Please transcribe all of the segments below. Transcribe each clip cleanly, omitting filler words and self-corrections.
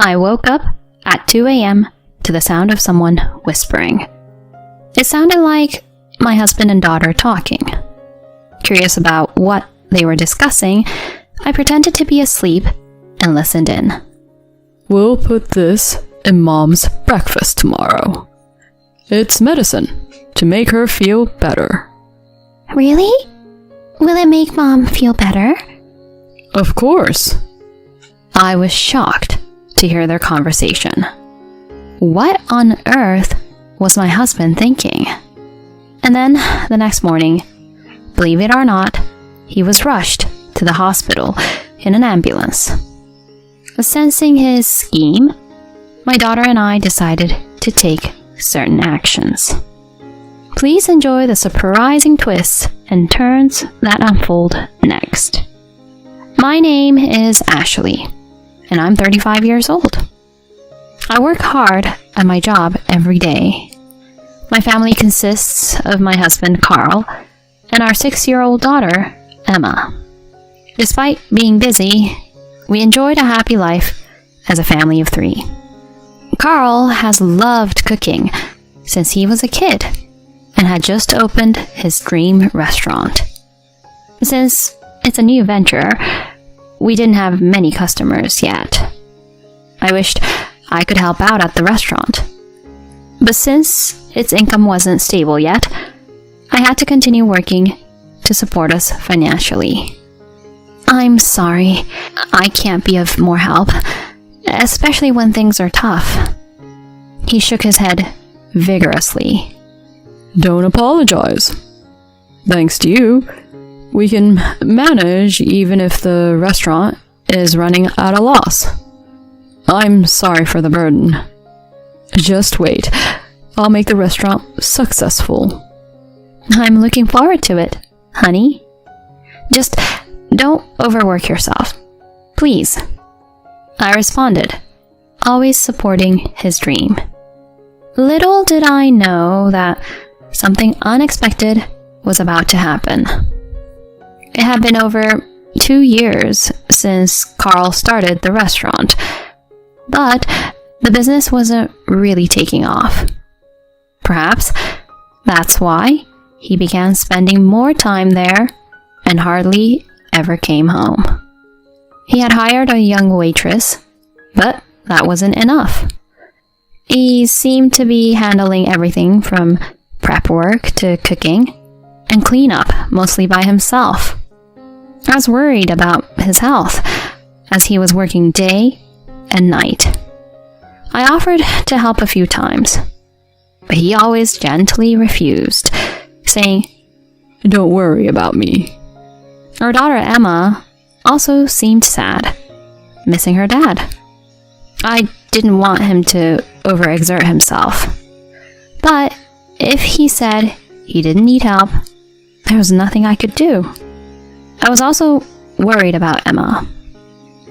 I woke up at 2 a.m. to the sound of someone whispering. It sounded like my husband and daughter talking. Curious about what they were discussing, I pretended to be asleep and listened in. We'll put this in Mom's breakfast tomorrow. It's medicine to make her feel better. Really? Will it make Mom feel better? Of course. I was shocked to hear their conversation. What on earth was my husband thinking? And then the next morning, believe it or not, he was rushed to the hospital in an ambulance. Sensing his scheme, my daughter and I decided to take certain actions. Please enjoy the surprising twists and turns that unfold next. My name is Ashley, and I'm 35 years old. I work hard at my job every day. My family consists of my husband, Carl, and our 6-year-old daughter, Emma. Despite being busy, we enjoyed a happy life as a family of 3. Carl has loved cooking since he was a kid and had just opened his dream restaurant. Since it's a new venture, we didn't have many customers yet. I wished I could help out at the restaurant. But since its income wasn't stable yet, I had to continue working to support us financially. I'm sorry, I can't be of more help, especially when things are tough. He shook his head vigorously. Don't apologize. Thanks to you, we can manage even if the restaurant is running at a loss. I'm sorry for the burden. Just wait, I'll make the restaurant successful. I'm looking forward to it, honey. Just don't overwork yourself, please. I responded, always supporting his dream. Little did I know that something unexpected was about to happen. It had been over 2 years since Carl started the restaurant, but the business wasn't really taking off. Perhaps that's why he began spending more time there and hardly ever came home. He had hired a young waitress, but that wasn't enough. He seemed to be handling everything from prep work to cooking and cleanup mostly by himself. I was worried about his health as he was working day and night. I offered to help a few times, but he always gently refused, saying, Don't worry about me. Our daughter Emma also seemed sad, missing her dad. I didn't want him to overexert himself, but if he said he didn't need help, there was nothing I could do. I was also worried about Emma.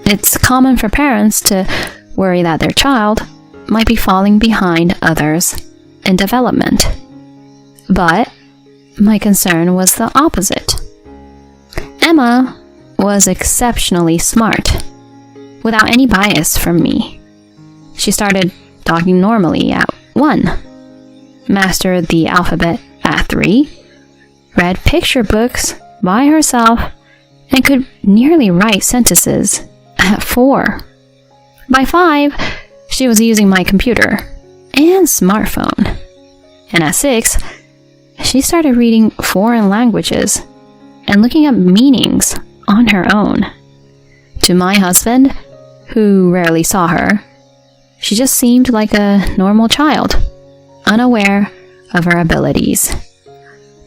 It's common for parents to worry that their child might be falling behind others in development. But my concern was the opposite. Emma was exceptionally smart, without any bias from me. She started talking normally at 1, mastered the alphabet at 3, read picture books by herself, and could nearly write sentences at 4. By 5, she was using my computer and smartphone. And at 6, she started reading foreign languages and looking up meanings on her own. To my husband, who rarely saw her, she just seemed like a normal child, unaware of her abilities.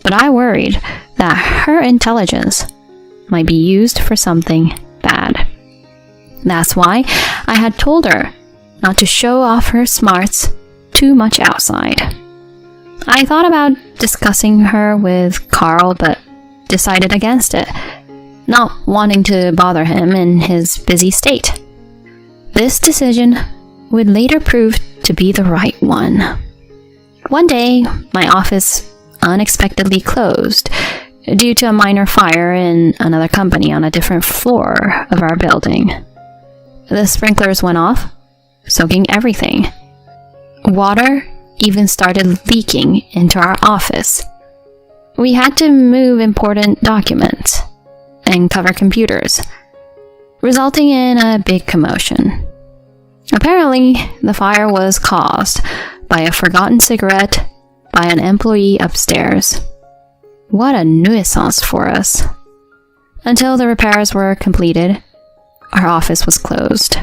But I worried that her intelligence might be used for something bad. That's why I had told her not to show off her smarts too much outside. I thought about discussing her with Carl, but decided against it, not wanting to bother him in his busy state. This decision would later prove to be the right one. One day, my office unexpectedly closed due to a minor fire in another company on a different floor of our building. The sprinklers went off, soaking everything. Water even started leaking into our office. We had to move important documents and cover computers, resulting in a big commotion. Apparently, the fire was caused by a forgotten cigarette by an employee upstairs. What a nuisance for us. Until the repairs were completed, our office was closed.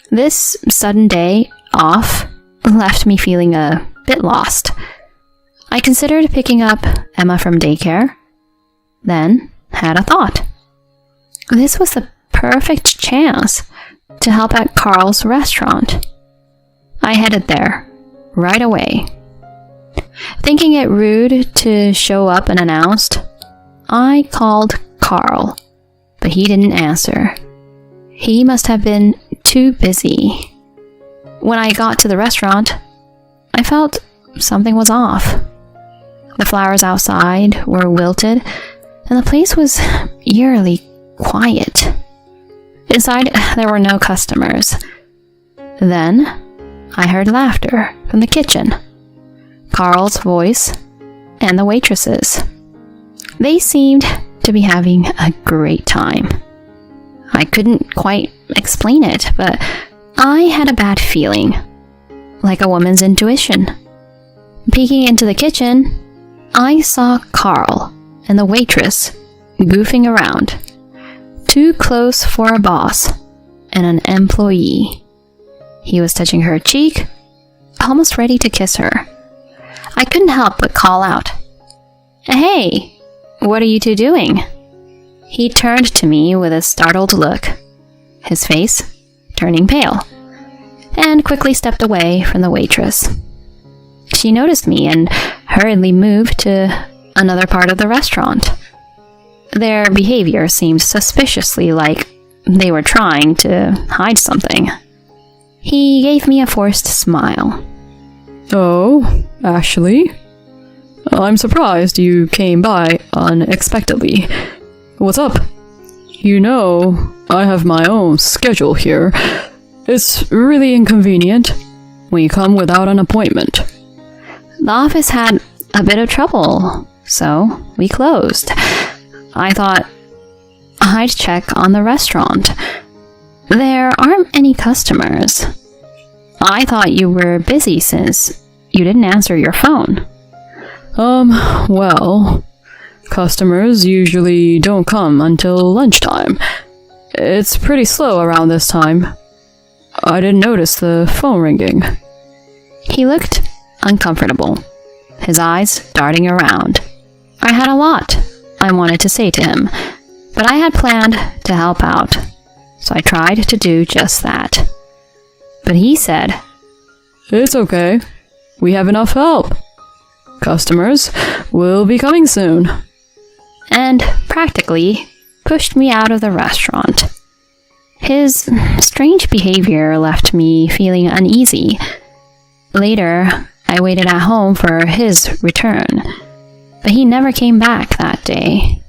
This sudden day off left me feeling a bit lost. I considered picking up Emma from daycare, then had a thought. This was the perfect chance to help at Carl's restaurant. I headed there right away. Thinking it rude to show up unannounced, I called Carl, but he didn't answer. He must have been too busy. When I got to the restaurant, I felt something was off. The flowers outside were wilted, and the place was eerily quiet. Inside, there were no customers. Then, I heard laughter from the kitchen, Carl's voice, and the waitresses. They seemed to be having a great time. I couldn't quite explain it, but I had a bad feeling, like a woman's intuition. Peeking into the kitchen, I saw Carl and the waitress goofing around, too close for a boss and an employee. He was touching her cheek, almost ready to kiss her. I couldn't help but call out, "Hey, what are you two doing?" He turned to me with a startled look, his face turning pale, and quickly stepped away from the waitress. She noticed me and hurriedly moved to another part of the restaurant. Their behavior seemed suspiciously like they were trying to hide something. He gave me a forced smile. Oh, Ashley? I'm surprised you came by unexpectedly. What's up? You know, I have my own schedule here. It's really inconvenient when you come without an appointment. The office had a bit of trouble, so we closed. I thought I'd check on the restaurant. There aren't any customers. I thought you were busy since you didn't answer your phone. Well, customers usually don't come until lunchtime. It's pretty slow around this time. I didn't notice the phone ringing. He looked uncomfortable, his eyes darting around. I had a lot I wanted to say to him, but I had planned to help out, so I tried to do just that. But he said, It's okay. We have enough help. Customers will be coming soon. And practically pushed me out of the restaurant. His strange behavior left me feeling uneasy. Later, I waited at home for his return, but he never came back that day.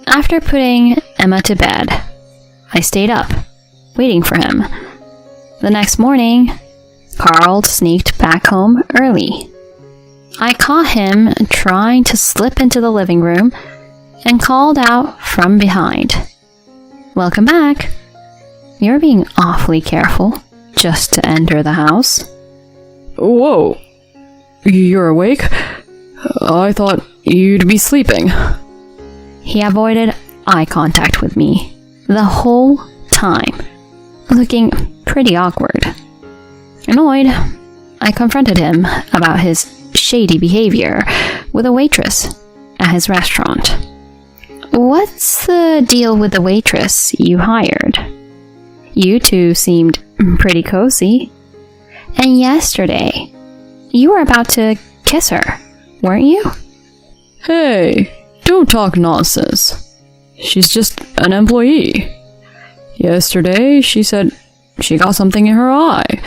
After putting Emma to bed, I stayed up, waiting for him. The next morning, Carl sneaked back home early. I caught him trying to slip into the living room and called out from behind, "Welcome back. You're being awfully careful just to enter the house." Whoa. You're awake? I thought you'd be sleeping. He avoided eye contact with me the whole time, looking pretty awkward. Annoyed, I confronted him about his shady behavior with a waitress at his restaurant. "What's the deal with the waitress you hired? You two seemed pretty cozy. And yesterday, you were about to kiss her, weren't you?" Hey, don't talk nonsense. She's just an employee. Yesterday, she said she got something in her eye,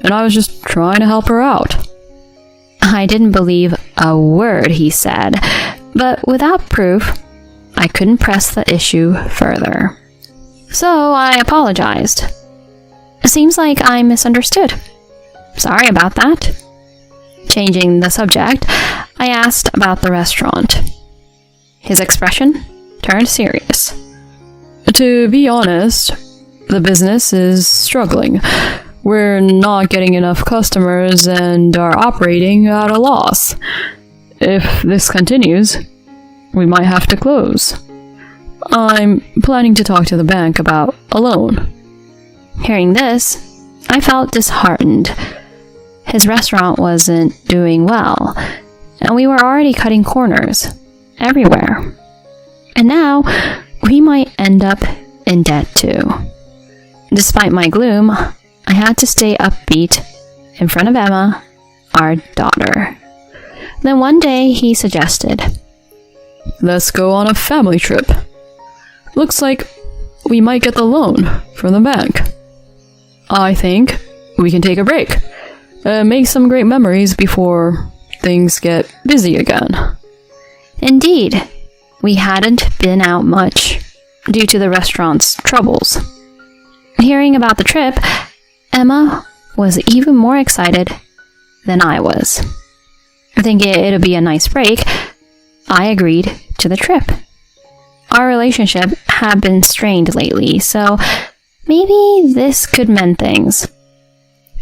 and I was just trying to help her out. I didn't believe a word he said, but without proof, I couldn't press the issue further. So I apologized. Seems like I misunderstood. Sorry about that. Changing the subject, I asked about the restaurant. His expression turned serious. To be honest, the business is struggling. We're not getting enough customers and are operating at a loss. If this continues, we might have to close. I'm planning to talk to the bank about a loan. Hearing this, I felt disheartened. His restaurant wasn't doing well, and we were already cutting corners everywhere. And now, we might end up in debt too. Despite my gloom, I had to stay upbeat in front of Emma, our daughter. Then one day he suggested, Let's go on a family trip. Looks like we might get the loan from the bank. I think we can take a break and make some great memories before things get busy again. Indeed, we hadn't been out much due to the restaurant's troubles. Hearing about the trip, Emma was even more excited than I was. Thinking it'd be a nice break, I agreed to the trip. Our relationship had been strained lately, so maybe this could mend things.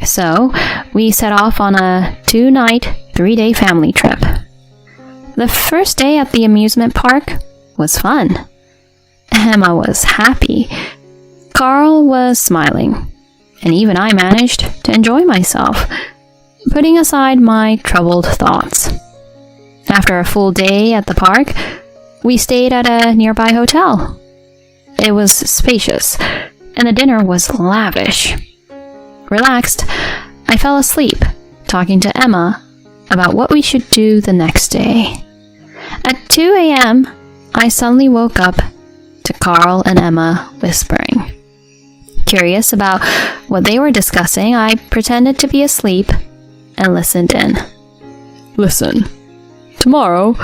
So, we set off on a 2-night, 3-day family trip. The first day at the amusement park was fun. Emma was happy. Carl was smiling. And even I managed to enjoy myself, putting aside my troubled thoughts. After a full day at the park, we stayed at a nearby hotel. It was spacious, and the dinner was lavish. Relaxed, I fell asleep, talking to Emma about what we should do the next day. At 2 a.m., I suddenly woke up to Carl and Emma whispering. Curious about what they were discussing, I pretended to be asleep and listened in. Listen, tomorrow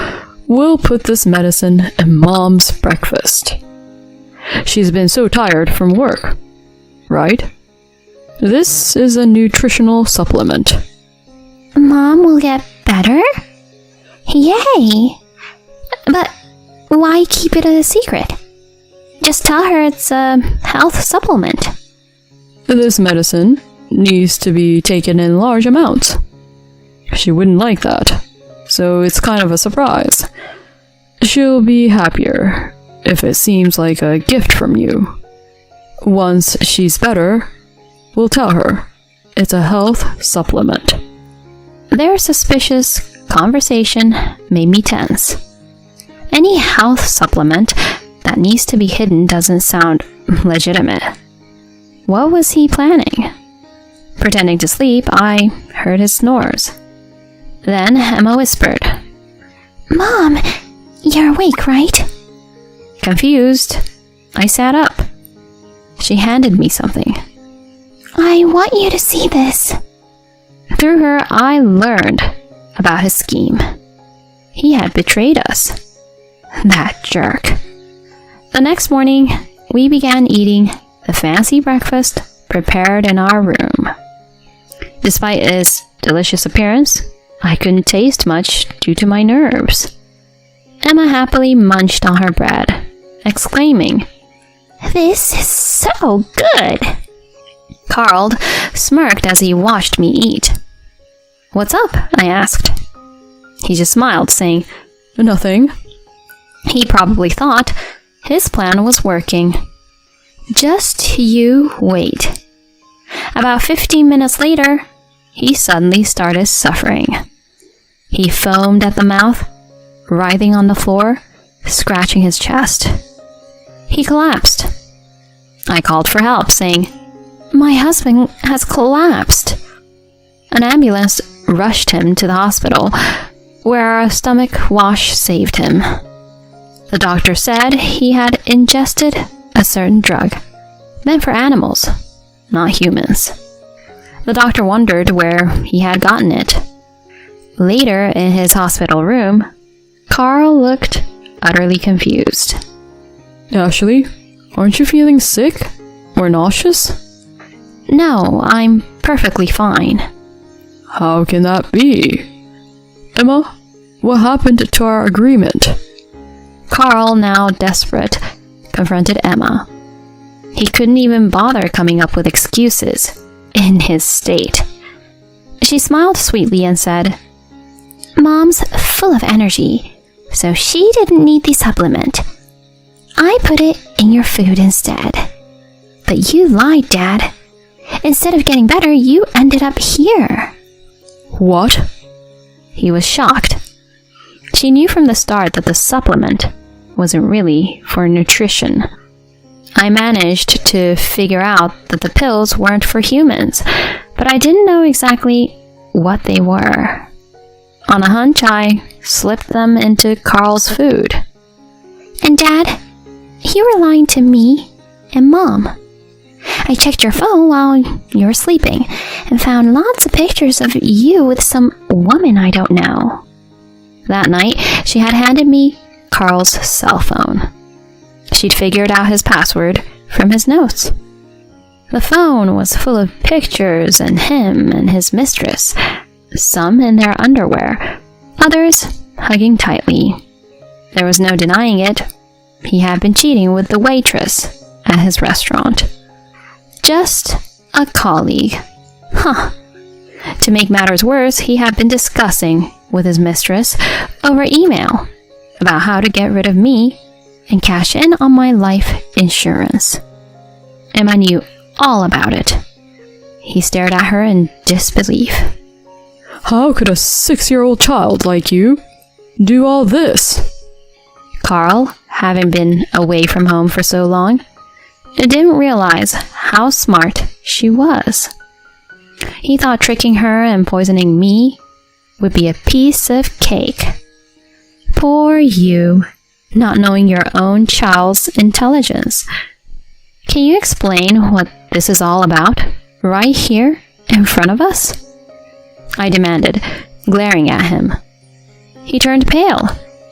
we'll put this medicine in Mom's breakfast. She's been so tired from work, right? This is a nutritional supplement. Mom will get better? Yay! But why keep it a secret? Just tell her it's a health supplement. This medicine needs to be taken in large amounts. She wouldn't like that, so it's kind of a surprise. She'll be happier if it seems like a gift from you. Once she's better, we'll tell her it's a health supplement. Their suspicious conversation made me tense. Any health supplement that needs to be hidden doesn't sound legitimate. What was he planning? Pretending to sleep, I heard his snores. Then Emma whispered, Mom, you're awake, right? Confused, I sat up. She handed me something. I want you to see this. Through her, I learned about his scheme. He had betrayed us. That jerk. The next morning, we began eating the fancy breakfast prepared in our room. Despite its delicious appearance, I couldn't taste much due to my nerves. Emma happily munched on her bread, exclaiming, This is so good! Carl smirked as he watched me eat. What's up? I asked. He just smiled, saying, Nothing. He probably thought his plan was working. Just you wait. About 15 minutes later, he suddenly started suffering. He foamed at the mouth, writhing on the floor, scratching his chest. He collapsed. I called for help, saying, My husband has collapsed. An ambulance rushed him to the hospital, where a stomach wash saved him. The doctor said he had ingested a certain drug, meant for animals, not humans. The doctor wondered where he had gotten it. Later, in his hospital room, Carl looked utterly confused. Ashley, aren't you feeling sick or nauseous? No, I'm perfectly fine. How can that be? Emma, what happened to our agreement? Carl, now desperate, confronted Emma. He couldn't even bother coming up with excuses in his state. She smiled sweetly and said, Mom's full of energy, so she didn't need the supplement. I put it in your food instead. But you lied, Dad. Instead of getting better, you ended up here. What? He was shocked. She knew from the start that the supplement wasn't really for nutrition. I managed to figure out that the pills weren't for humans, but I didn't know exactly what they were. On a hunch, I slipped them into Carl's food. And Dad, you were lying to me and Mom. I checked your phone while you were sleeping and found lots of pictures of you with some woman I don't know. That night, she had handed me Carl's cell phone. She'd figured out his password from his notes. The phone was full of pictures of him and his mistress, some in their underwear, others hugging tightly. There was no denying it. He had been cheating with the waitress at his restaurant. Just a colleague. Huh. To make matters worse, he had been discussing with his mistress over email about how to get rid of me and cash in on my life insurance. Emma knew all about it. He stared at her in disbelief. How could a 6-year-old child like you do all this? Carl, having been away from home for so long, didn't realize how smart she was. He thought tricking her and poisoning me would be a piece of cake. Poor you, not knowing your own child's intelligence. Can you explain what this is all about, right here in front of us? I demanded, glaring at him. He turned pale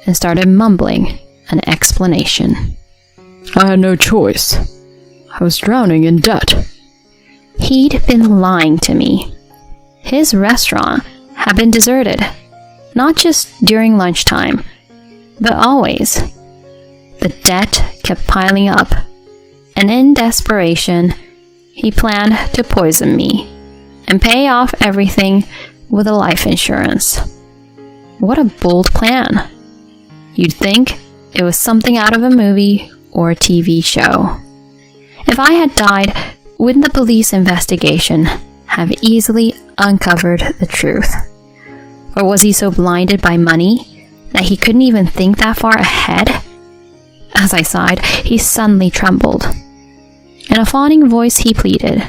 and started mumbling an explanation. I had no choice. I was drowning in debt. He'd been lying to me. His restaurant had been deserted, not just during lunchtime, but always. The debt kept piling up, and in desperation, he planned to poison me and pay off everything with a life insurance. What a bold plan. You'd think it was something out of a movie or a TV show. If I had died, wouldn't the police investigation have easily uncovered the truth? Or was he so blinded by money that he couldn't even think that far ahead? As I sighed, he suddenly trembled. In a fawning voice, he pleaded,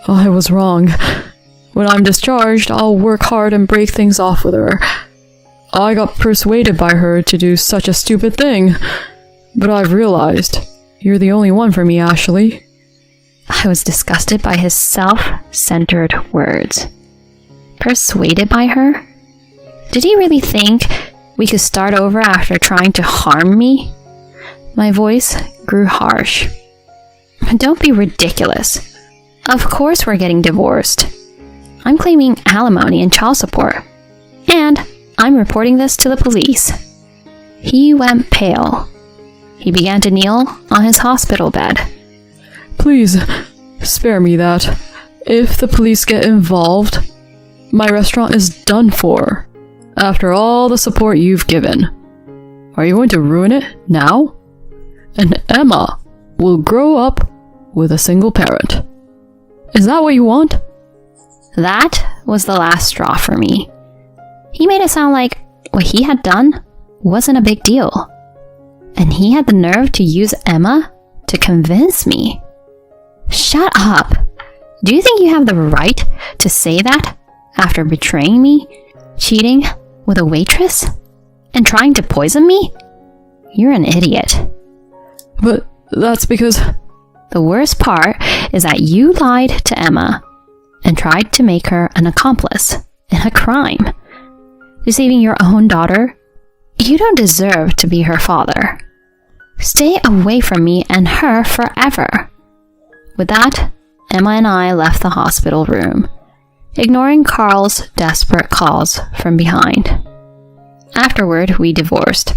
I was wrong. When I'm discharged, I'll work hard and break things off with her. I got persuaded by her to do such a stupid thing, but I've realized you're the only one for me, Ashley. I was disgusted by his self-centered words. Persuaded by her? Did he really think we could start over after trying to harm me? My voice grew harsh. Don't be ridiculous. Of course we're getting divorced. I'm claiming alimony and child support. And I'm reporting this to the police. He went pale. He began to kneel on his hospital bed. Please, spare me that. If the police get involved, my restaurant is done for. After all the support you've given. Are you going to ruin it now? And Emma will grow up with a single parent. Is that what you want? That was the last straw for me. He made it sound like what he had done wasn't a big deal. And he had the nerve to use Emma to convince me. Shut up. Do you think you have the right to say that after betraying me, cheating with a waitress, and trying to poison me? You're an idiot. But that's because... The worst part is that you lied to Emma and tried to make her an accomplice in a crime. Deceiving your own daughter? You don't deserve to be her father. Stay away from me and her forever. With that, Emma and I left the hospital room, ignoring Carl's desperate calls from behind. Afterward, we divorced.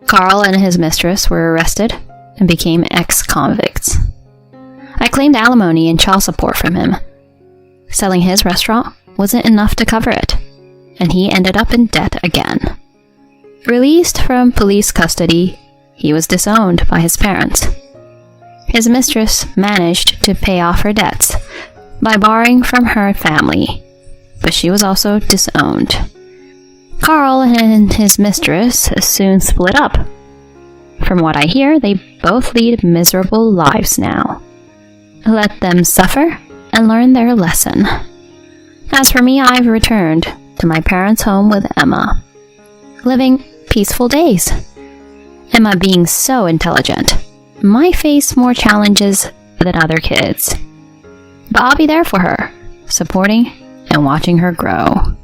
Carl and his mistress were arrested and became ex-convicts. I claimed alimony and child support from him. Selling his restaurant wasn't enough to cover it, and he ended up in debt again. Released from police custody, he was disowned by his parents. His mistress managed to pay off her debts by borrowing from her family, but she was also disowned. Carl and his mistress soon split up. From what I hear, they both lead miserable lives now. Let them suffer and learn their lesson. As for me, I've returned to my parents' home with Emma, living peaceful days. Emma, being so intelligent, might face more challenges than other kids, but I'll be there for her, supporting and watching her grow.